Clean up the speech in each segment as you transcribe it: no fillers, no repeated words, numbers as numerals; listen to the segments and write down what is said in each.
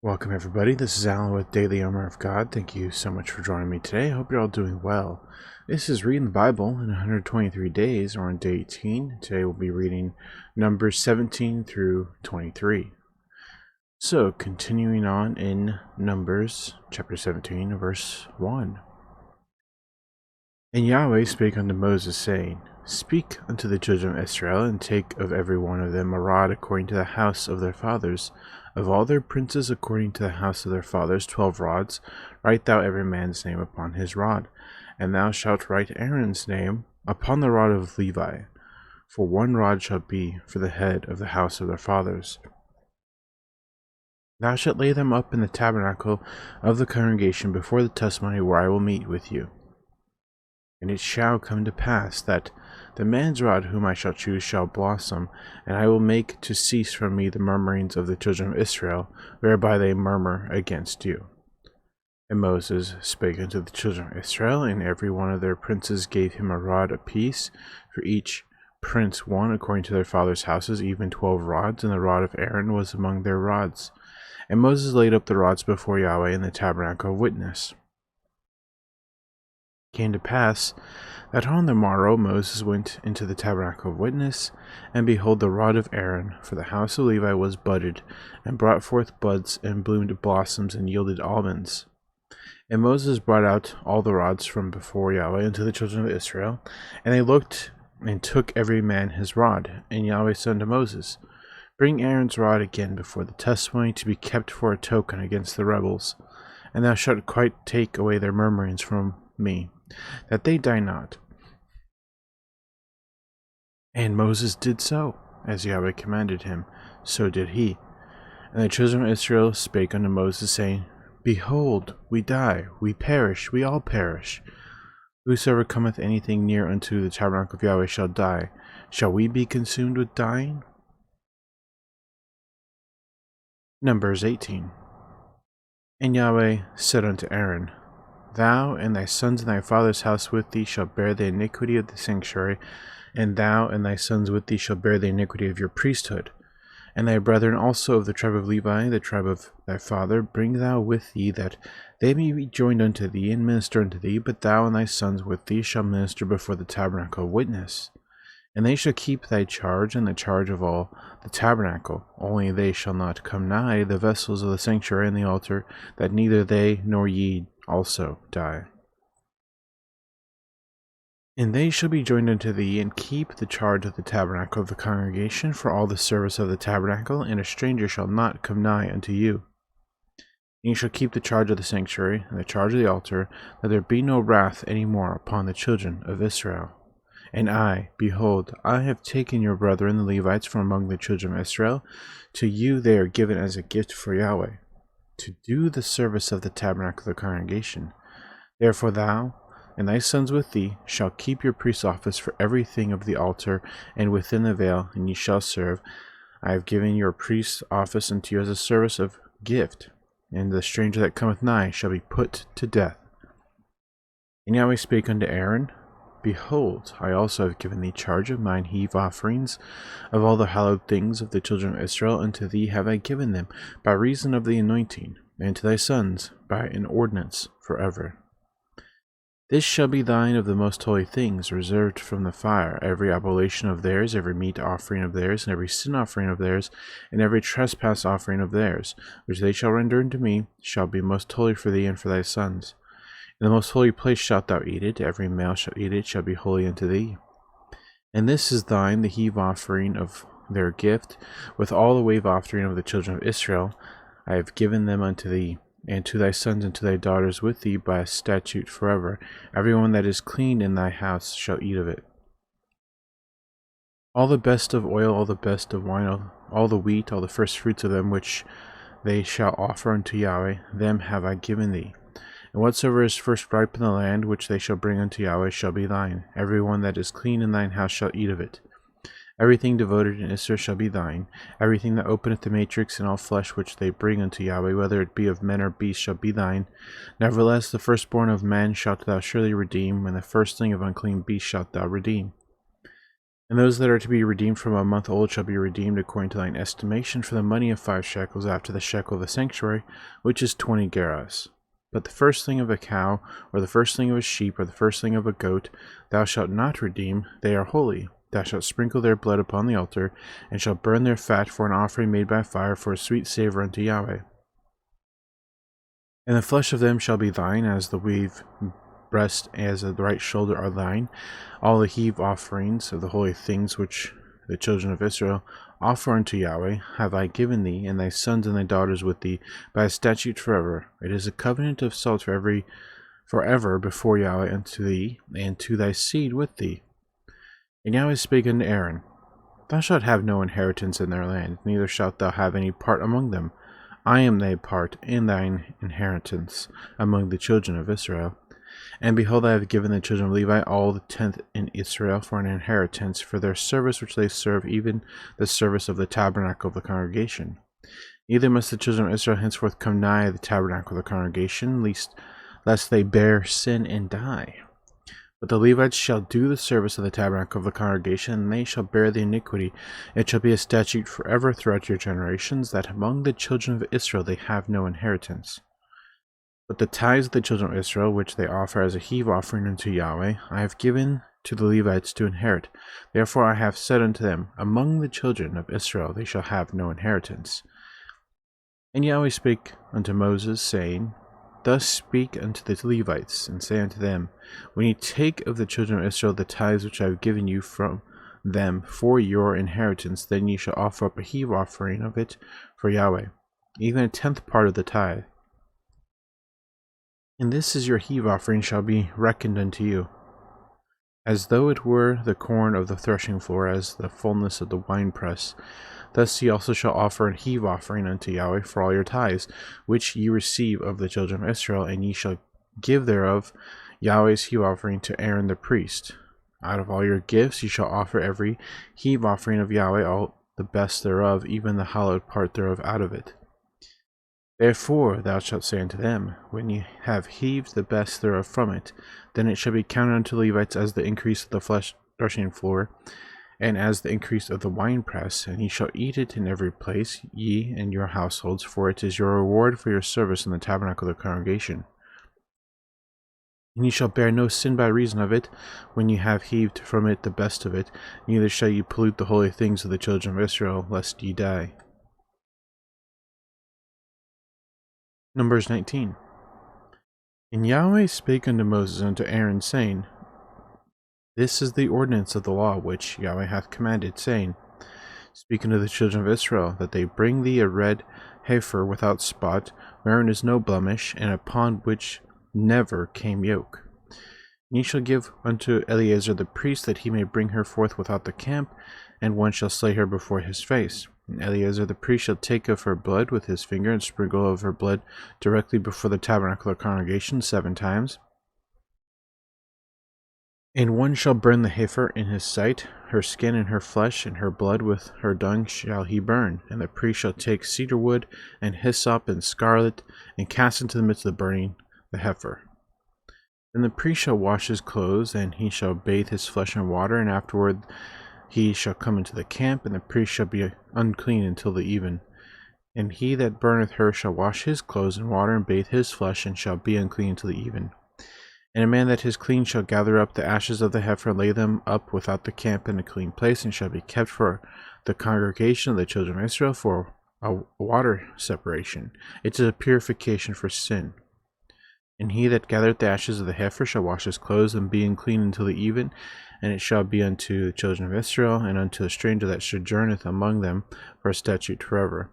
Welcome, everybody. This is Alan with Daily Armour of God. Thank you so much for joining me today. I hope you're all doing well. This is Reading the Bible in 123 days. We're on day 18. Today we'll be reading Numbers 17 through 23. So, continuing on in Numbers chapter 17, verse 1. And Yahweh spake unto Moses, saying, Speak unto the children of Israel, and take of every one of them a rod according to the house of their fathers. Of all their princes according to the house of their fathers, 12 rods. Write thou every man's name upon his rod. And thou shalt write Aaron's name upon the rod of Levi. For one rod shall be for the head of the house of their fathers. Thou shalt lay them up in the tabernacle of the congregation before the testimony where I will meet with you. And it shall come to pass that the man's rod whom I shall choose shall blossom, and I will make to cease from me the murmurings of the children of Israel, whereby they murmur against you. And Moses spake unto the children of Israel, and every one of their princes gave him a rod apiece, for each prince one according to their fathers' houses, even 12 rods, and the rod of Aaron was among their rods. And Moses laid up the rods before Yahweh in the tabernacle of witness. Came to pass that on the morrow Moses went into the tabernacle of witness, and behold, the rod of Aaron for the house of Levi was budded, and brought forth buds, and bloomed blossoms, and yielded almonds. And Moses brought out all the rods from before Yahweh unto the children of Israel, and they looked and took every man his rod. And Yahweh said unto Moses, Bring Aaron's rod again before the testimony, to be kept for a token against the rebels, and thou shalt quite take away their murmurings from me, that they die not. And Moses did so, as Yahweh commanded him, so did he. And the children of Israel spake unto Moses, saying, Behold, we die, we perish, we all perish. Whosoever cometh anything near unto the tabernacle of Yahweh shall die. Shall we be consumed with dying? Numbers 18. And Yahweh said unto Aaron, Thou and thy sons and thy father's house with thee shall bear the iniquity of the sanctuary, and thou and thy sons with thee shall bear the iniquity of your priesthood. And thy brethren also of the tribe of Levi, the tribe of thy father, bring thou with thee, that they may be joined unto thee, and minister unto thee, but thou and thy sons with thee shall minister before the tabernacle of witness. And they shall keep thy charge and the charge of all the tabernacle, only they shall not come nigh the vessels of the sanctuary and the altar, that neither they nor ye also die. And they shall be joined unto thee, and keep the charge of the tabernacle of the congregation for all the service of the tabernacle, and a stranger shall not come nigh unto you. And ye shall keep the charge of the sanctuary, and the charge of the altar, that there be no wrath any more upon the children of Israel. And I, behold, I have taken your brethren the Levites from among the children of Israel. To you they are given as a gift for Yahweh, to do the service of the tabernacle of the congregation. Therefore thou and thy sons with thee shall keep your priest's office for everything of the altar and within the veil, and ye shall serve. I have given your priest's office unto you as a service of gift, and the stranger that cometh nigh shall be put to death. And Yahweh spake unto Aaron, Behold, I also have given thee charge of mine heave offerings, of all the hallowed things of the children of Israel. Unto thee have I given them, by reason of the anointing, and to thy sons by an ordinance forever. This shall be thine of the most holy things, reserved from the fire, every oblation of theirs, every meat offering of theirs, and every sin offering of theirs, and every trespass offering of theirs, which they shall render unto me, shall be most holy for thee and for thy sons. In the most holy place shalt thou eat it, every male shall eat it, shall be holy unto thee. And this is thine, the heave offering of their gift, with all the wave offering of the children of Israel. I have given them unto thee, and to thy sons and to thy daughters with thee by a statute forever. Every one that is clean in thy house shall eat of it. All the best of oil, all the best of wine, all the wheat, all the first fruits of them which they shall offer unto Yahweh, them have I given thee. And whatsoever is first ripe in the land, which they shall bring unto Yahweh, shall be thine. Every one that is clean in thine house shall eat of it. Everything devoted in Israel shall be thine. Everything that openeth the matrix and all flesh which they bring unto Yahweh, whether it be of men or beasts, shall be thine. Nevertheless, the firstborn of man shalt thou surely redeem, and the firstling of unclean beasts shalt thou redeem. And those that are to be redeemed from a month old shall be redeemed according to thine estimation for the money of 5 shekels after the shekel of the sanctuary, which is 20 gerahs. But the firstling of a cow, or the firstling of a sheep, or the firstling of a goat, thou shalt not redeem, they are holy. Thou shalt sprinkle their blood upon the altar, and shalt burn their fat for an offering made by fire for a sweet savor unto Yahweh. And the flesh of them shall be thine, as the weave breast, as the right shoulder are thine. All the heave offerings of the holy things which the children of Israel offer unto Yahweh have I given thee, and thy sons and thy daughters with thee, by a statute forever. It is a covenant of salt forever before Yahweh unto thee, and to thy seed with thee. And Yahweh spake unto Aaron, Thou shalt have no inheritance in their land, neither shalt thou have any part among them. I am thy part and thine inheritance among the children of Israel. And behold, I have given the children of Levi all the 10th in Israel for an inheritance, for their service which they serve, even the service of the tabernacle of the congregation. Neither must the children of Israel henceforth come nigh the tabernacle of the congregation, lest they bear sin and die. But the Levites shall do the service of the tabernacle of the congregation, and they shall bear the iniquity. It shall be a statute forever throughout your generations, that among the children of Israel they have no inheritance. But the tithes of the children of Israel, which they offer as a heave offering unto Yahweh, I have given to the Levites to inherit. Therefore I have said unto them, Among the children of Israel they shall have no inheritance. And Yahweh spake unto Moses, saying, Thus speak unto the Levites, and say unto them, When ye take of the children of Israel the tithes which I have given you from them for your inheritance, then ye shall offer up a heave offering of it for Yahweh, even a 10th part of the tithe. And this is your heave offering shall be reckoned unto you, as though it were the corn of the threshing floor, as the fullness of the winepress. Thus ye also shall offer a heave offering unto Yahweh for all your tithes, which ye receive of the children of Israel, and ye shall give thereof Yahweh's heave offering to Aaron the priest. Out of all your gifts ye shall offer every heave offering of Yahweh, all the best thereof, even the hallowed part thereof out of it. Therefore thou shalt say unto them, When ye have heaved the best thereof from it, then it shall be counted unto Levites as the increase of the threshing floor, and as the increase of the winepress, and ye shall eat it in every place, ye and your households, for it is your reward for your service in the tabernacle of the congregation. And ye shall bear no sin by reason of it, when ye have heaved from it the best of it, neither shall ye pollute the holy things of the children of Israel, lest ye die. Numbers 19. And Yahweh spake unto Moses and unto Aaron, saying, This is the ordinance of the law which Yahweh hath commanded, saying, Speak unto the children of Israel, that they bring thee a red heifer without spot, wherein is no blemish, and upon which never came yoke. And ye shall give unto Eleazar the priest, that he may bring her forth without the camp, and one shall slay her before his face. And Eleazar the priest shall take of her blood with his finger, and sprinkle of her blood directly before the tabernacle of the congregation 7 times. And one shall burn the heifer in his sight, her skin and her flesh, and her blood with her dung shall he burn. And the priest shall take cedar wood, and hyssop, and scarlet, and cast into the midst of the burning the heifer. Then the priest shall wash his clothes, and he shall bathe his flesh in water, and afterward he shall come into the camp, and the priest shall be unclean until the even. And he that burneth her shall wash his clothes in water, and bathe his flesh, and shall be unclean until the even. And a man that is clean shall gather up the ashes of the heifer, and lay them up without the camp in a clean place, and shall be kept for the congregation of the children of Israel for a water separation. It is a purification for sin. And he that gathereth the ashes of the heifer shall wash his clothes, and be unclean until the even. And it shall be unto the children of Israel, and unto a stranger that sojourneth among them, for a statute forever.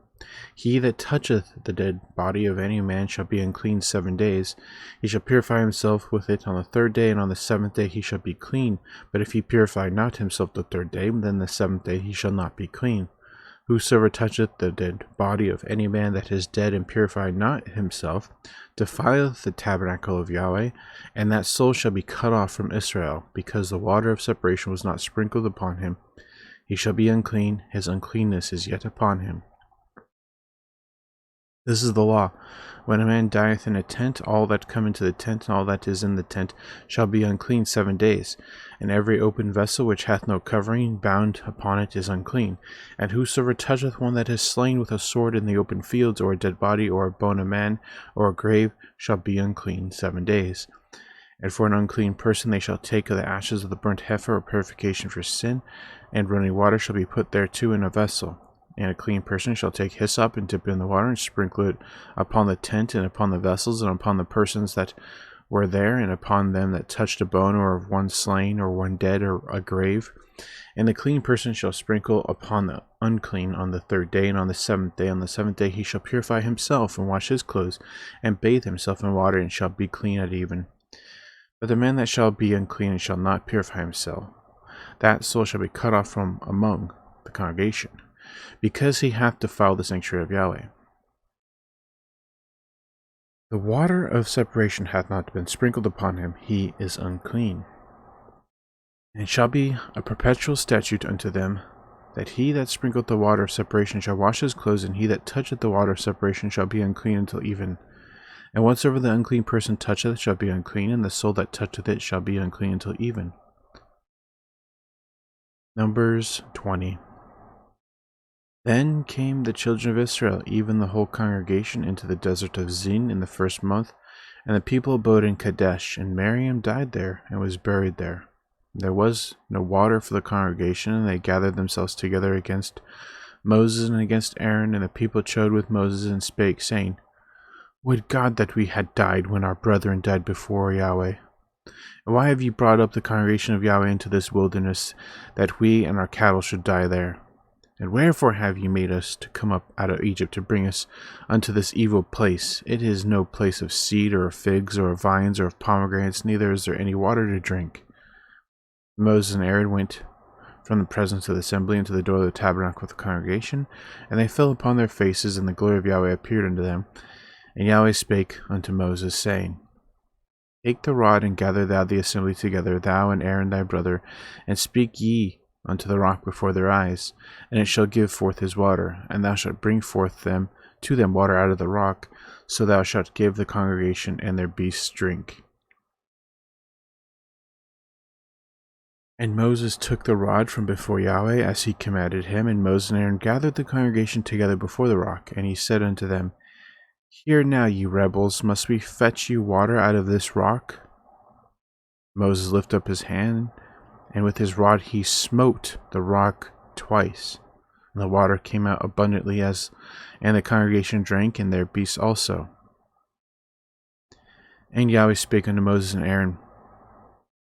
He that toucheth the dead body of any man shall be unclean 7 days. He shall purify himself with it on the 3rd day, and on the 7th day he shall be clean. But if he purify not himself the 3rd day, then the 7th day he shall not be clean. Whosoever toucheth the dead body of any man that is dead, and purify not himself, defileth the tabernacle of Yahweh, and that soul shall be cut off from Israel, because the water of separation was not sprinkled upon him. He shall be unclean, his uncleanness is yet upon him. This is the law. When a man dieth in a tent, all that come into the tent, and all that is in the tent, shall be unclean 7 days. And every open vessel which hath no covering bound upon it is unclean. And whosoever toucheth one that is slain with a sword in the open fields, or a dead body, or a bone of man, or a grave, shall be unclean 7 days. And for an unclean person they shall take of the ashes of the burnt heifer, or purification for sin, and running water shall be put thereto in a vessel. And a clean person shall take hyssop and dip it in the water, and sprinkle it upon the tent, and upon the vessels, and upon the persons that were there, and upon them that touched a bone, or of one slain, or one dead, or a grave. And the clean person shall sprinkle upon the unclean on the 3rd day, and on the 7th day. On the 7th day he shall purify himself, and wash his clothes, and bathe himself in water, and shall be clean at even. But the man that shall be unclean and shall not purify himself, that soul shall be cut off from among the congregation, because he hath defiled the sanctuary of Yahweh. The water of separation hath not been sprinkled upon him, he is unclean. And it shall be a perpetual statute unto them, that he that sprinkleth the water of separation shall wash his clothes, and he that toucheth the water of separation shall be unclean until even. And whatsoever the unclean person toucheth shall be unclean, and the soul that toucheth it shall be unclean until even. Numbers 20. Then came the children of Israel, even the whole congregation, into the desert of Zin in the 1st month, and the people abode in Kadesh, and Miriam died there, and was buried there. There was no water for the congregation, and they gathered themselves together against Moses and against Aaron, and the people chode with Moses, and spake, saying, Would God that we had died when our brethren died before Yahweh. And why have ye brought up the congregation of Yahweh into this wilderness, that we and our cattle should die there? And wherefore have ye made us to come up out of Egypt to bring us unto this evil place? It is no place of seed, or of figs, or of vines, or of pomegranates, neither is there any water to drink. Moses and Aaron went from the presence of the assembly into the door of the tabernacle of the congregation, and they fell upon their faces, and the glory of Yahweh appeared unto them. And Yahweh spake unto Moses, saying, Take the rod, and gather thou the assembly together, thou and Aaron thy brother, and speak ye unto the rock before their eyes, and it shall give forth his water, and thou shalt bring forth to them water out of the rock, so thou shalt give the congregation and their beasts drink. And Moses took the rod from before Yahweh, as he commanded him, and Moses and Aaron gathered the congregation together before the rock, and he said unto them, Hear now, ye rebels, must we fetch you water out of this rock? Moses lifted up his hand, and with his rod he smote the rock twice, and the water came out abundantly, and the congregation drank, and their beasts also. And Yahweh spake unto Moses and Aaron,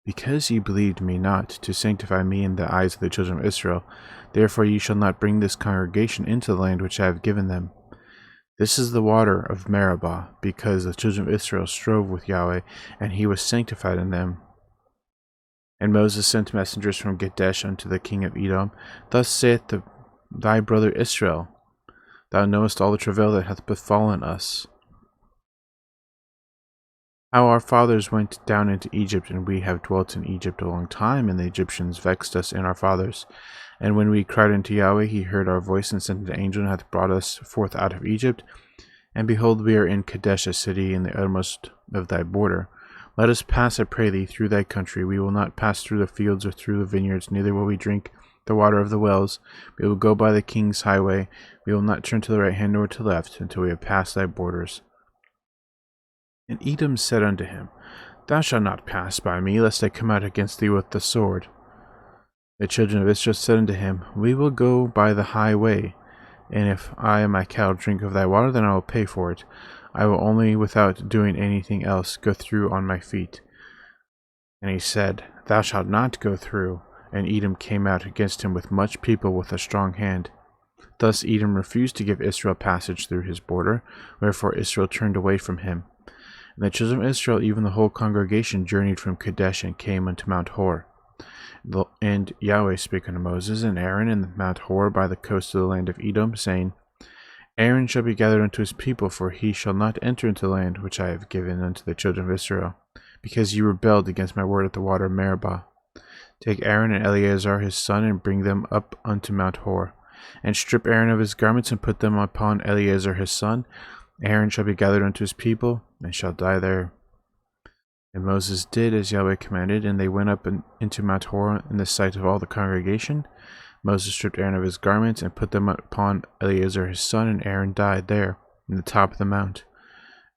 Because ye believed me not, to sanctify me in the eyes of the children of Israel, therefore ye shall not bring this congregation into the land which I have given them. This is the water of Meribah, because the children of Israel strove with Yahweh, and he was sanctified in them. And Moses sent messengers from Kadesh unto the king of Edom, Thus saith thy brother Israel, Thou knowest all the travail that hath befallen us, how our fathers went down into Egypt, and we have dwelt in Egypt a long time, and the Egyptians vexed us and our fathers. And when we cried unto Yahweh, he heard our voice, and sent an angel, and hath brought us forth out of Egypt. And behold, we are in Kadesh, a city in the uttermost of thy border. Let us pass, I pray thee, through thy country. We will not pass through the fields or through the vineyards, neither will we drink the water of the wells. We will go by the king's highway. We will not turn to the right hand nor to the left, until we have passed thy borders. And Edom said unto him, Thou shalt not pass by me, lest I come out against thee with the sword. The children of Israel said unto him, We will go by the highway, and if I and my cattle drink of thy water, then I will pay for it. I will only, without doing anything else, go through on my feet. And he said, Thou shalt not go through. And Edom came out against him with much people, with a strong hand. Thus Edom refused to give Israel passage through his border, wherefore Israel turned away from him. And the children of Israel, even the whole congregation, journeyed from Kadesh, and came unto Mount Hor. And Yahweh spake unto Moses and Aaron in Mount Hor by the coast of the land of Edom, saying, Aaron shall be gathered unto his people, for he shall not enter into the land which I have given unto the children of Israel, because ye rebelled against my word at the water of Meribah. Take Aaron and Eleazar his son, and bring them up unto Mount Hor, and strip Aaron of his garments, and put them upon Eleazar his son, Aaron shall be gathered unto his people, and shall die there. And Moses did as Yahweh commanded, and they went up into Mount Hor in the sight of all the congregation. Moses stripped Aaron of his garments, and put them upon Eleazar his son, and Aaron died there, in the top of the mount.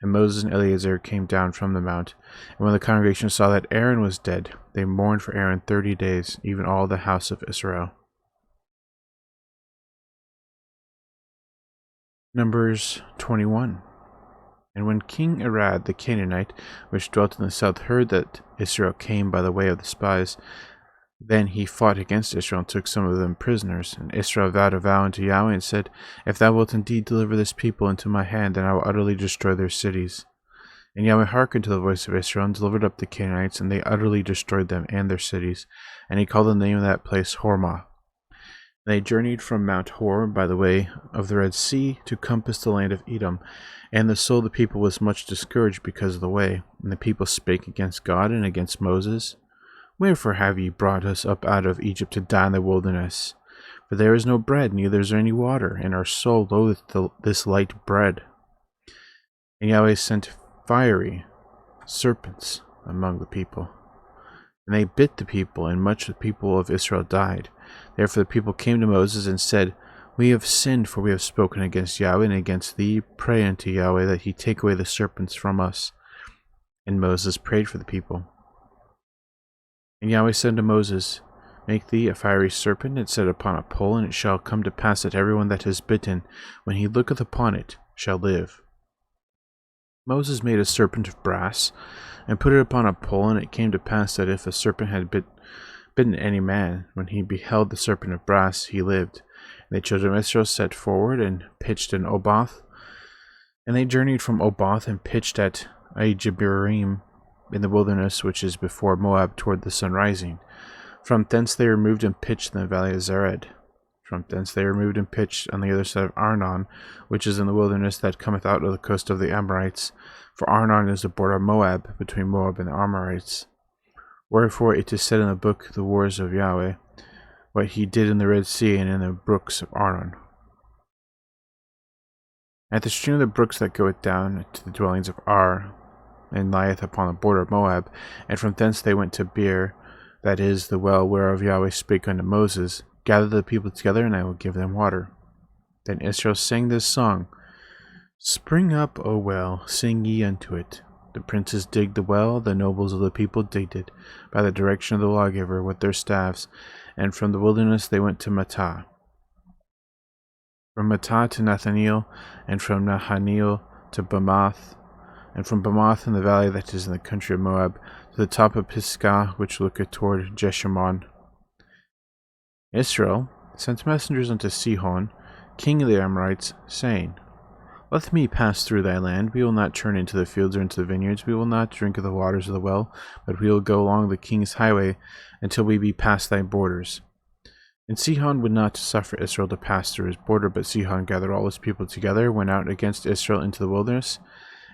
And Moses and Eleazar came down from the mount. And when the congregation saw that Aaron was dead, they mourned for Aaron 30 days, even all the house of Israel. Numbers 21. And when King Arad the Canaanite, which dwelt in the south, heard that Israel came by the way of the spies, then he fought against Israel and took some of them prisoners. And Israel vowed a vow unto Yahweh and said, If thou wilt indeed deliver this people into my hand, then I will utterly destroy their cities. And Yahweh hearkened to the voice of Israel and delivered up the Canaanites, and they utterly destroyed them and their cities. And he called the name of that place Hormah. And they journeyed from Mount Hor by the way of the Red Sea to compass the land of Edom. And the soul of the people was much discouraged because of the way. And the people spake against God and against Moses. Wherefore have ye brought us up out of Egypt to die in the wilderness? For there is no bread, neither is there any water, and our soul loatheth this light bread. And Yahweh sent fiery serpents among the people, and they bit the people, and much of the people of Israel died. Therefore the people came to Moses and said, We have sinned, for we have spoken against Yahweh and against thee. Pray unto Yahweh that he take away the serpents from us. And Moses prayed for the people. And Yahweh said unto Moses, Make thee a fiery serpent, and set it upon a pole, and it shall come to pass that everyone that is bitten, when he looketh upon it, shall live. Moses made a serpent of brass, and put it upon a pole, and it came to pass that if a serpent had bitten any man, when he beheld the serpent of brass, he lived. And the children of Israel set forward, and pitched in Oboth. And they journeyed from Oboth, and pitched at Ijeberim, in the wilderness which is before Moab toward the sun rising. From thence they removed and pitched in the valley of Zered. From thence they removed and pitched on the other side of Arnon, which is in the wilderness that cometh out of the coast of the Amorites. For Arnon is the border of Moab, between Moab and the Amorites. Wherefore it is said in the book, The Wars of Yahweh, what he did in the Red Sea and in the brooks of Arnon. At the stream of the brooks that goeth down to the dwellings of Ar, and lieth upon the border of Moab, and from thence they went to Beer, that is, the well whereof Yahweh spake unto Moses, Gather the people together, and I will give them water. Then Israel sang this song, Spring up, O well, sing ye unto it. The princes digged the well, the nobles of the people digged it, by the direction of the lawgiver with their staffs, and from the wilderness they went to Mattah. From Mattah to Nathaniel, and from Nahaniel to Bamoth, and from Bamoth in the valley that is in the country of Moab, to the top of Pisgah, which looketh toward Jeshimon. Israel sent messengers unto Sihon, king of the Amorites, saying, Let me pass through thy land. We will not turn into the fields or into the vineyards. We will not drink of the waters of the well, but we will go along the king's highway until we be past thy borders. And Sihon would not suffer Israel to pass through his border, but Sihon gathered all his people together, went out against Israel into the wilderness,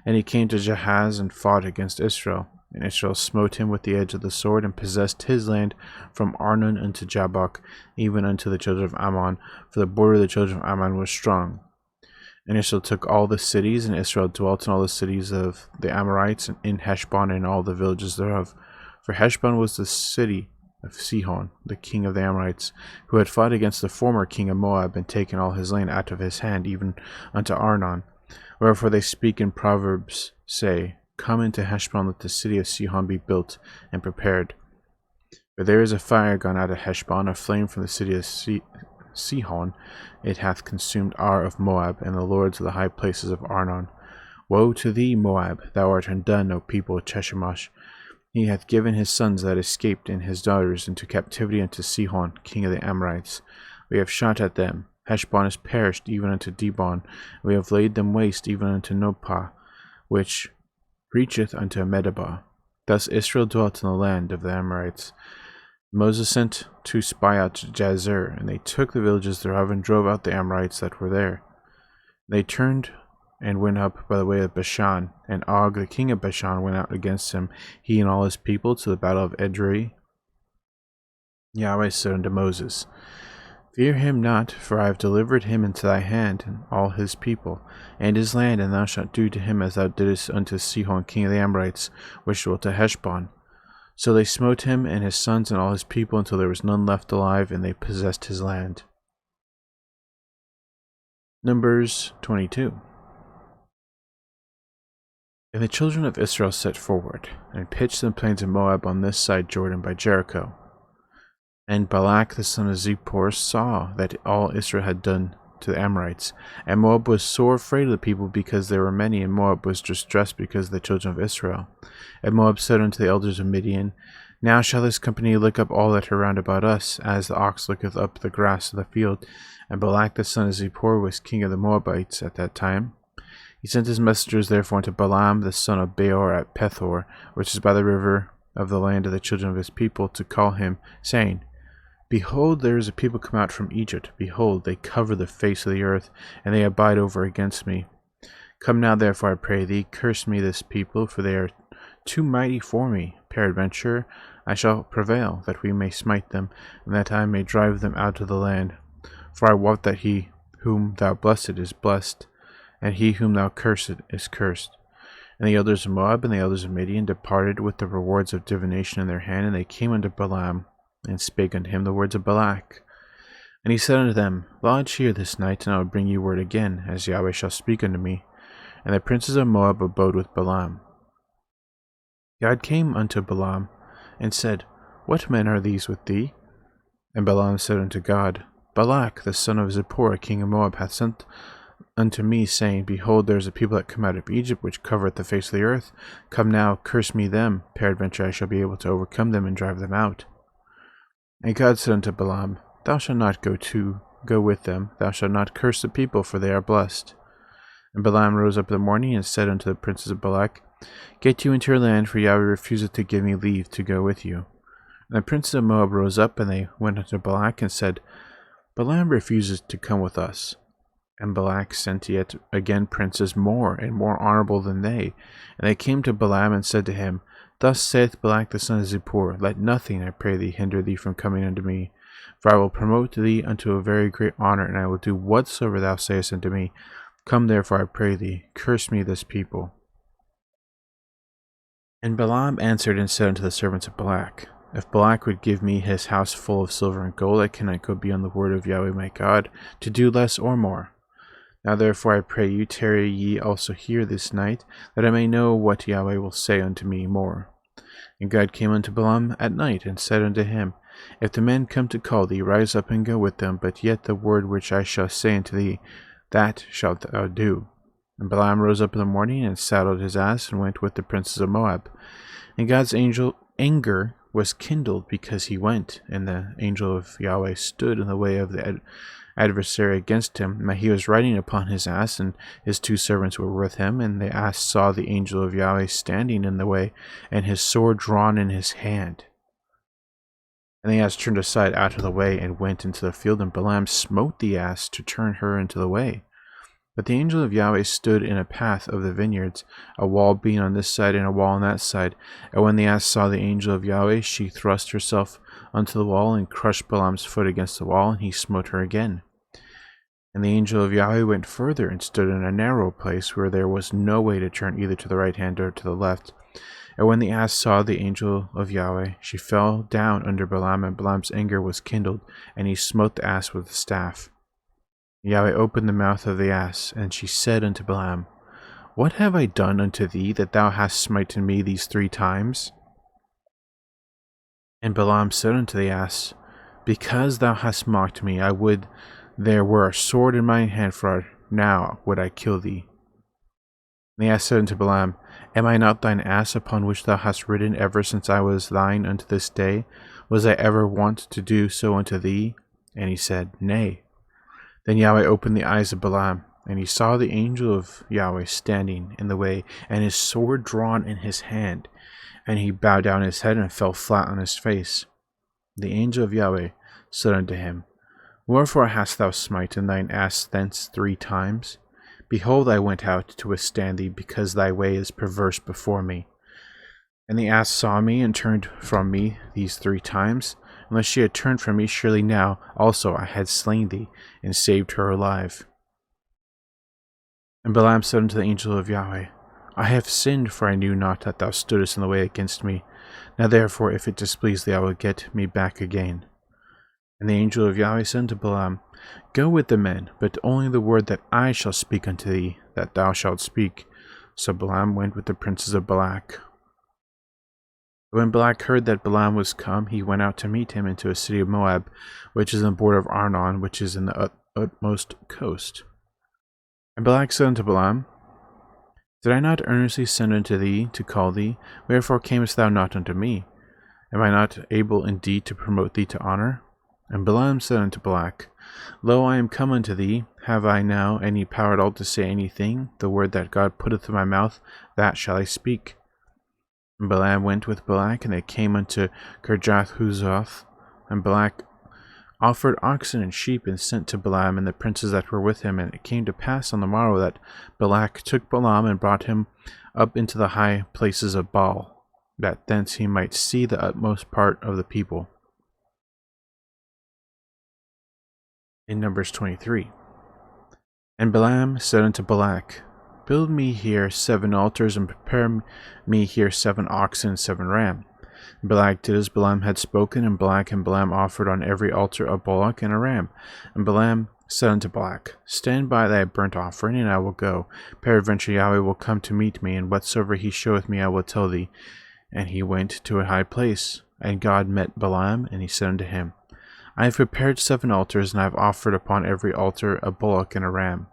and he came to Jahaz and fought against Israel. And Israel smote him with the edge of the sword, and possessed his land from Arnon unto Jabbok, even unto the children of Ammon, for the border of the children of Ammon was strong. And Israel took all the cities, and Israel dwelt in all the cities of the Amorites, and in Heshbon and all the villages thereof. For Heshbon was the city of Sihon, the king of the Amorites, who had fought against the former king of Moab, and taken all his land out of his hand, even unto Arnon. Wherefore they speak in Proverbs, say, Come into Heshbon, let the city of Sihon be built and prepared. For there is a fire gone out of Heshbon, a flame from the city of Sihon. It hath consumed Ar of Moab, and the lords of the high places of Arnon. Woe to thee, Moab! Thou art undone, O people of Cheshimosh. He hath given his sons that escaped and his daughters into captivity unto Sihon, king of the Amorites. We have shot at them. Heshbon is perished even unto Dibon. We have laid them waste even unto Nopah, which reacheth unto Medeba. Thus Israel dwelt in the land of the Amorites. Moses sent to spy out Jazer, and they took the villages thereof, and drove out the Amorites that were there. They turned and went up by the way of Bashan, and Og the king of Bashan went out against him, he and all his people, to the battle of Edrei. Yahweh said unto Moses, Fear him not, for I have delivered him into thy hand, and all his people, and his land, and thou shalt do to him as thou didst unto Sihon king of the Amorites, which dwelt at Heshbon. So they smote him and his sons and all his people until there was none left alive, and they possessed his land. Numbers 22. And the children of Israel set forward, and pitched in the plains of Moab on this side Jordan by Jericho. And Balak the son of Zippor saw that all Israel had done to the Amorites, and Moab was sore afraid of the people because there were many, and Moab was distressed because of the children of Israel. And Moab said unto the elders of Midian, Now shall this company look up all that are round about us, as the ox looketh up the grass of the field. And Balak the son of Zippor was king of the Moabites at that time. He sent his messengers therefore unto Balaam the son of Beor at Pethor, which is by the river of the land of the children of his people, to call him, saying, Behold, there is a people come out from Egypt. Behold, they cover the face of the earth, and they abide over against me. Come now, therefore, I pray thee, curse me this people, for they are too mighty for me. Peradventure I shall prevail, that we may smite them, and that I may drive them out of the land. For I wot that he whom thou blessed is blessed, and he whom thou cursed is cursed. And the elders of Moab and the elders of Midian departed with the rewards of divination in their hand, and they came unto Balaam, and spake unto him the words of Balak. And he said unto them, Lodge here this night, and I will bring you word again, as Yahweh shall speak unto me. And the princes of Moab abode with Balaam. God came unto Balaam, and said, What men are these with thee? And Balaam said unto God, Balak the son of Zippor, king of Moab, hath sent unto me, saying, Behold, there is a people that come out of Egypt, which covereth the face of the earth. Come now, curse me them. Peradventure I shall be able to overcome them and drive them out. And God said unto Balaam, Thou shalt not go with them, thou shalt not curse the people, for they are blessed. And Balaam rose up in the morning, and said unto the princes of Balak, Get you into your land, for Yahweh refuseth to give me leave to go with you. And the princes of Moab rose up, and they went unto Balak, and said, Balaam refuses to come with us. And Balak sent yet again princes more and more honorable than they. And they came to Balaam, and said to him, Thus saith Balak the son of Zippor, Let nothing, I pray thee, hinder thee from coming unto me. For I will promote thee unto a very great honor, and I will do whatsoever thou sayest unto me. Come therefore, I pray thee, curse me this people. And Balaam answered and said unto the servants of Balak, If Balak would give me his house full of silver and gold, I cannot go beyond the word of Yahweh my God, to do less or more. Now therefore I pray you, tarry ye also here this night, that I may know what Yahweh will say unto me more. And God came unto Balaam at night, and said unto him, If the men come to call thee, rise up and go with them, but yet the word which I shall say unto thee, that shalt thou do. And Balaam rose up in the morning, and saddled his ass, and went with the princes of Moab. And God's anger was kindled because he went, and the angel of Yahweh stood in the way of the adversary against him. Now he was riding upon his ass, and his two servants were with him, and the ass saw the angel of Yahweh standing in the way, and his sword drawn in his hand. And the ass turned aside out of the way, and went into the field, and Balaam smote the ass to turn her into the way. But the angel of Yahweh stood in a path of the vineyards, a wall being on this side and a wall on that side. And when the ass saw the angel of Yahweh, she thrust herself unto the wall, and crushed Balaam's foot against the wall, and he smote her again. And the angel of Yahweh went further, and stood in a narrow place, where there was no way to turn either to the right hand or to the left. And when the ass saw the angel of Yahweh, she fell down under Balaam, and Balaam's anger was kindled, and he smote the ass with the staff. Yahweh opened the mouth of the ass, and she said unto Balaam, What have I done unto thee, that thou hast smitten me these 3 times? And Balaam said unto the ass, Because thou hast mocked me, I would there were a sword in mine hand, for now would I kill thee. And the ass said unto Balaam, Am I not thine ass, upon which thou hast ridden ever since I was thine unto this day? Was I ever wont to do so unto thee? And he said, Nay. Then Yahweh opened the eyes of Balaam, and he saw the angel of Yahweh standing in the way, and his sword drawn in his hand. And he bowed down his head, and fell flat on his face. The angel of Yahweh said unto him, Wherefore hast thou smitten thine ass thence 3 times? Behold, I went out to withstand thee, because thy way is perverse before me. And the ass saw me, and turned from me these 3 times. Unless she had turned from me, surely now also I had slain thee, and saved her alive. And Balaam said unto the angel of Yahweh, I have sinned, for I knew not that thou stoodest in the way against me. Now therefore, if it displease thee, I will get me back again. And the angel of Yahweh said unto Balaam, Go with the men, but only the word that I shall speak unto thee, that thou shalt speak. So Balaam went with the princes of Balak. When Balak heard that Balaam was come, he went out to meet him into a city of Moab, which is in the border of Arnon, which is in the utmost coast. And Balak said unto Balaam, Did I not earnestly send unto thee to call thee? Wherefore camest thou not unto me? Am I not able indeed to promote thee to honor? And Balaam said unto Balak, Lo, I am come unto thee. Have I now any power at all to say anything? The word that God putteth in my mouth, that shall I speak. And Balaam went with Balak, and they came unto Kirjath-Huzoth. And Balak offered oxen and sheep, and sent to Balaam and the princes that were with him. And it came to pass on the morrow that Balak took Balaam and brought him up into the high places of Baal, that thence he might see the utmost part of the people. In Numbers 23. And Balaam said unto Balak, Build me here 7 altars, and prepare me here 7 oxen and 7 ram. And Balak did as Balaam had spoken, and Balak and Balaam offered on every altar a bullock and a ram. And Balaam said unto Balak, Stand by thy burnt offering, and I will go. Peradventure Yahweh will come to meet me, and whatsoever he showeth me I will tell thee. And he went to a high place. And God met Balaam, and he said unto him, I have prepared 7 altars, and I have offered upon every altar a bullock and a ram.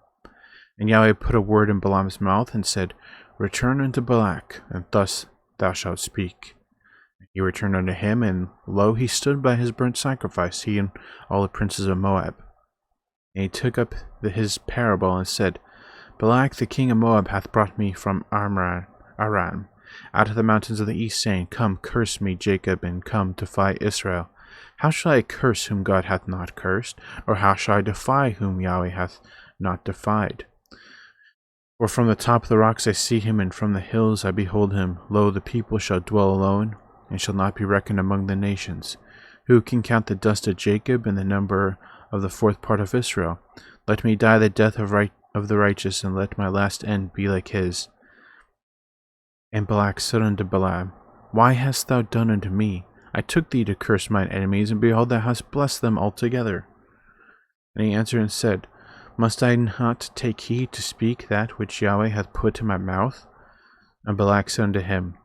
And Yahweh put a word in Balaam's mouth, and said, Return unto Balak, and thus thou shalt speak. He returned unto him, and lo, he stood by his burnt sacrifice, he and all the princes of Moab. And he took up his parable, and said, Balak the king of Moab hath brought me from Armour, out of the mountains of the east, saying, Come, curse me, Jacob, and come, defy Israel. How shall I curse whom God hath not cursed? Or how shall I defy whom Yahweh hath not defied? For from the top of the rocks I see him, and from the hills I behold him. Lo, the people shall dwell alone, and shall not be reckoned among the nations. Who can count the dust of Jacob, and the number of the 4th part of Israel? Let me die the death of the righteous, and let my last end be like his. And Balak said unto Balaam, Why hast thou done unto me? I took thee to curse mine enemies, and behold, thou hast blessed them altogether. And he answered and said, Must I not take heed to speak that which Yahweh hath put in my mouth? And Balak said unto him,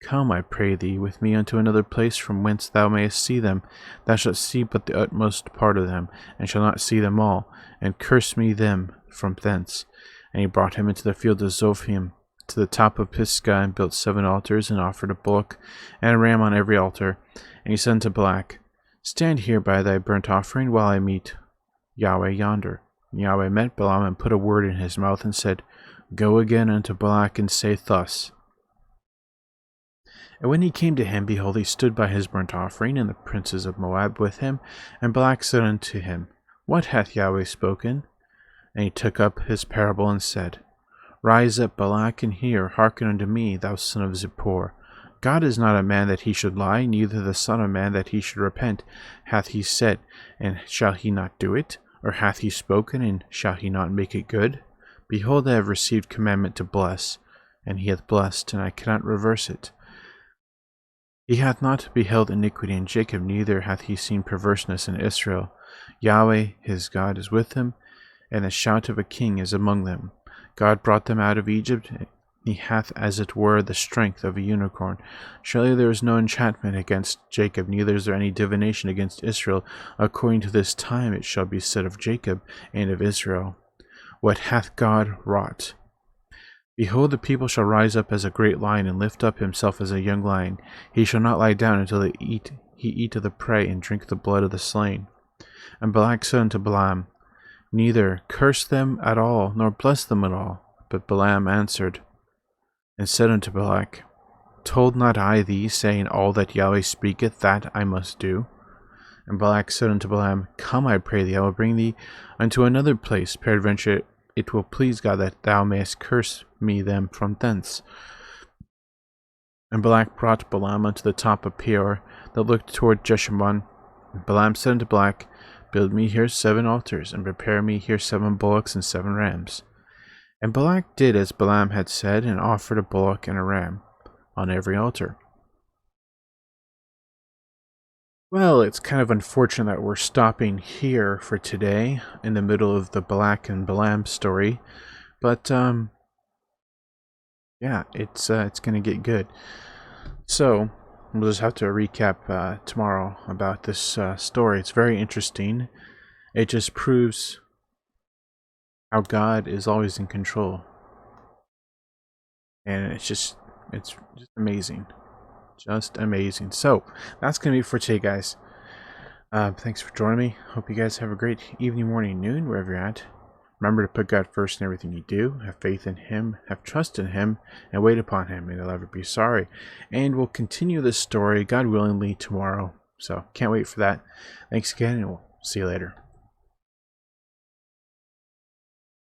Come, I pray thee, with me unto another place from whence thou mayest see them. Thou shalt see but the utmost part of them, and shalt not see them all, and curse me them from thence. And he brought him into the field of Zophim, to the top of Pisgah, and built 7 altars, and offered a bullock and a ram on every altar. And he said unto Balak, Stand here by thy burnt offering, while I meet Yahweh yonder. And Yahweh met Balaam, and put a word in his mouth, and said, Go again unto Balak, and say thus. And when he came to him, behold, he stood by his burnt offering, and the princes of Moab with him. And Balak said unto him, What hath Yahweh spoken? And he took up his parable, and said, Rise up, Balak, and hear. Hearken unto me, thou son of Zippor. God is not a man that he should lie, neither the son of man that he should repent. Hath he said, and shall he not do it? Or hath he spoken, and shall he not make it good? Behold, I have received commandment to bless, and he hath blessed, and I cannot reverse it. He hath not beheld iniquity in Jacob, neither hath he seen perverseness in Israel. Yahweh his God is with him, and the shout of a king is among them. God brought them out of Egypt. He hath as it were the strength of a unicorn. Surely there is no enchantment against Jacob, neither is there any divination against Israel. According to this time it shall be said of Jacob and of Israel, What hath God wrought? Behold, the people shall rise up as a great lion, and lift up himself as a young lion. He shall not lie down until he eat of the prey, and drink the blood of the slain. And Balak said unto Balaam, Neither curse them at all, nor bless them at all. But Balaam answered and said unto Balak, Told not I thee, saying, All that Yahweh speaketh, that I must do? And Balak said unto Balaam, Come, I pray thee, I will bring thee unto another place. Peradventure it will please God that thou mayest curse me them from thence. And Balak brought Balaam unto the top of Peor, that looked toward Jeshimon, Balaam said unto Balak, Build me here 7 altars, and prepare me here 7 bullocks and 7 rams. And Balak did as Balaam had said, and offered a bullock and a ram on every altar. Well, it's kind of unfortunate that we're stopping here for today in the middle of the Balak and Balaam story, but yeah, it's going to get good. So we'll just have to recap tomorrow about this story. It's very interesting. It just proves how God is always in control, and it's just amazing. Just amazing. So that's gonna be it for today, guys. Thanks for joining me. Hope you guys have a great evening, morning, noon, wherever you're at. Remember to put God first in everything you do. Have faith in Him, have trust in Him, and wait upon Him, and He'll never be sorry. And we'll continue this story, God willingly, tomorrow. So can't wait for that. Thanks again, and we'll see you later.